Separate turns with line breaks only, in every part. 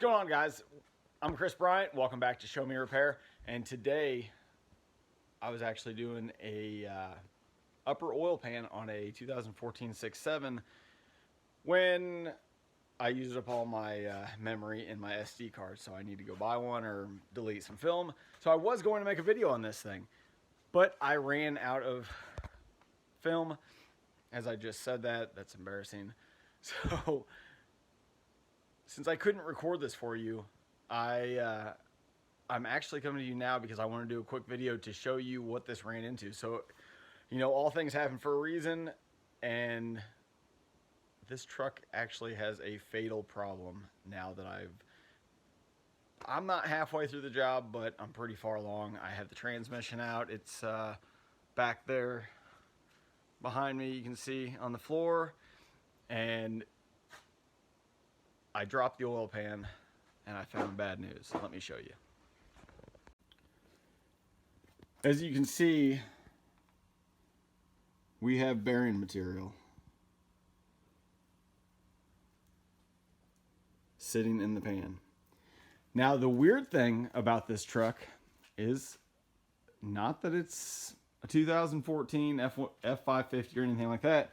What's going on, guys? I'm Chris Bryant. Welcome back to Show Me Repair. And today I was actually doing a upper oil pan on a 2014 6.7 when I used up all my memory in my SD card, so I need to go buy one or delete some film. So I was going to make a video on this thing, but I ran out of film. As I just said that's embarrassing. So since I couldn't record this for you, I'm actually coming to you now because I want to do a quick video to show you what this ran into. So, you know, all things happen for a reason, and this truck actually has a fatal problem now that I'm not halfway through the job, but I'm pretty far along. I have the transmission out. It's back there behind me, you can see on the floor, and I dropped the oil pan and I found bad news. Let me show you. As you can see, we have bearing material sitting in the pan. Now, the weird thing about this truck is not that it's a 2014 F550 or anything like that.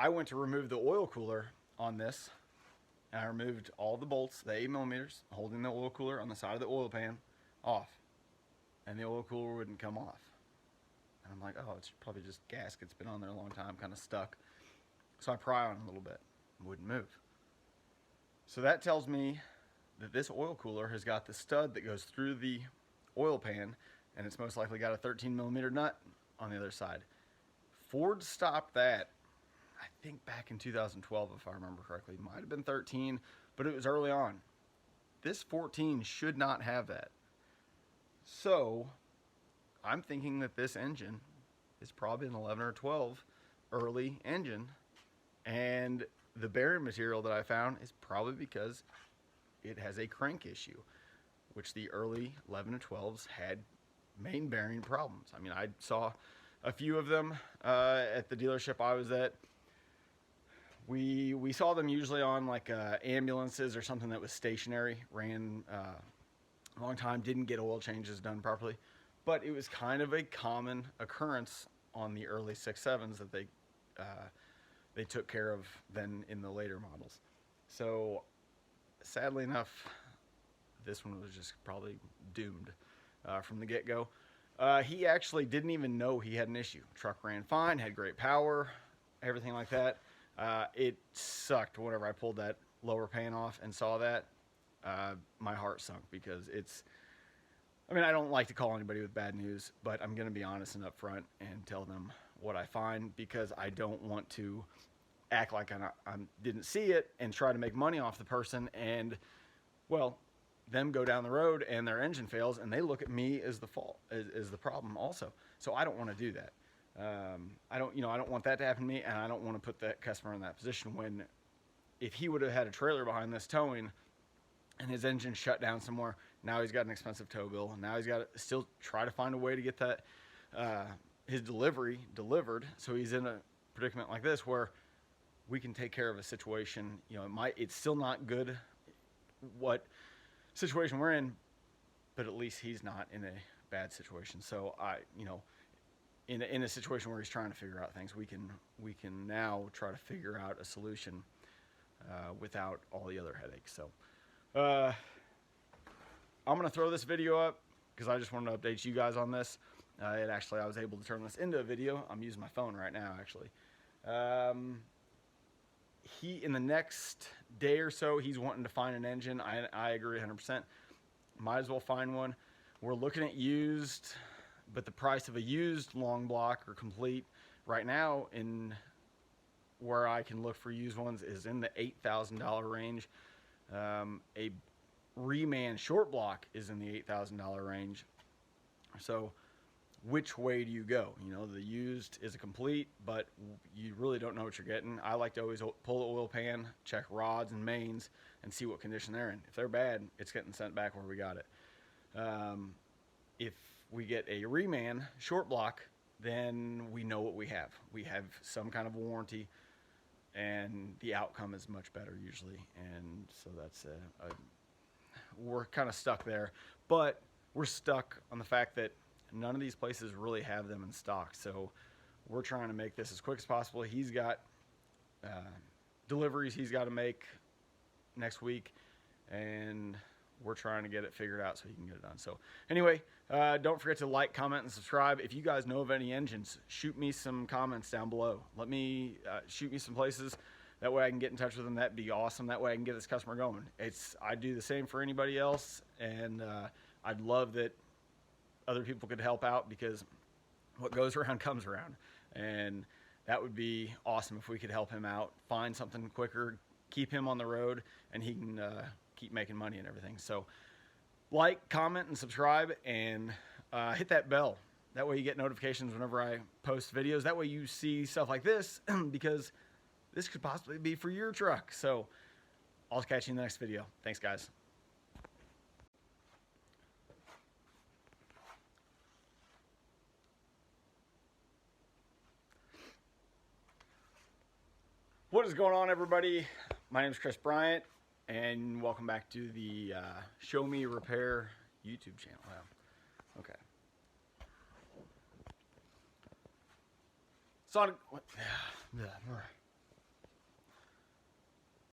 I went to remove the oil cooler on this, and I removed all the bolts, the 8mm holding the oil cooler on the side of the oil pan, off, and the oil cooler wouldn't come off. And I'm like, oh, it's probably just gasket's been on there a long time, kind of stuck. So I pry on it a little bit, wouldn't move. So that tells me that this oil cooler has got the stud that goes through the oil pan, and it's most likely got a 13mm nut on the other side. Ford stopped that, I think back in 2012, if I remember correctly. It might have been 13, but it was early on. This 14 should not have that. So I'm thinking that this engine is probably an 11 or 12 early engine, and the bearing material that I found is probably because it has a crank issue, which the early 11 to 12s had main bearing problems. I mean, I saw a few of them at the dealership I was at. We saw them usually on like ambulances or something that was stationary, ran a long time, didn't get oil changes done properly, but it was kind of a common occurrence on the early 6.7s that they took care of then in the later models. So sadly enough, this one was just probably doomed from the get-go. He actually didn't even know he had an issue. Truck ran fine, had great power, everything like that. It sucked whenever I pulled that lower pan off and saw that. My heart sunk because I mean, I don't like to call anybody with bad news, but I'm going to be honest and upfront and tell them what I find, because I don't want to act like I didn't see it and try to make money off the person, and, well, them go down the road and their engine fails and they look at me as the fault, as the problem also. So I don't want to do that. I don't want that to happen to me, and I don't want to put that customer in that position when, if he would have had a trailer behind this towing and his engine shut down somewhere, now he's got an expensive tow bill, and now he's got to still try to find a way to get that his delivery delivered. So he's in a predicament like this where we can take care of a situation. You know, it's still not good what situation we're in, but at least he's not in a bad situation. So in a situation where he's trying to figure out things, we can now try to figure out a solution without all the other headaches. So I'm gonna throw this video up because I just wanted to update you guys on this. I was able to turn this into a video. I'm using my phone right now, actually. In the next day or so, he's wanting to find an engine. I agree 100%. Might as well find one. We're looking at used, but the price of a used long block or complete right now in where I can look for used ones is in the $8,000 range. A reman short block is in the $8,000 range. So which way do you go? You know, the used is a complete, but you really don't know what you're getting. I like to always pull the oil pan, check rods and mains, and see what condition they're in. If they're bad, it's getting sent back where we got it. If we get a reman short block, then we know what we have. We have some kind of warranty. and the outcome is much better usually. And so that's we're kind of stuck there, but we're stuck on the fact that none of these places really have them in stock. So we're trying to make this as quick as possible. He's got deliveries he's got to make next week, and we're trying to get it figured out so he can get it done. So anyway, don't forget to like, comment, and subscribe. If you guys know of any engines, shoot me some comments down below. Let me shoot me some places. That way I can get in touch with them. That'd be awesome. That way I can get this customer going. I do the same for anybody else, and I'd love that other people could help out, because what goes around comes around. And that would be awesome if we could help him out, find something quicker, keep him on the road, and he can keep making money and everything. So like, comment, and subscribe, and hit that bell. That way you get notifications whenever I post videos. That way you see stuff like this, because this could possibly be for your truck. So I'll catch you in the next video. Thanks, guys. What is going on, everybody? My name is Chris Bryant, and welcome back to the Show Me Repair YouTube channel. Wow. Okay. Sonic. What?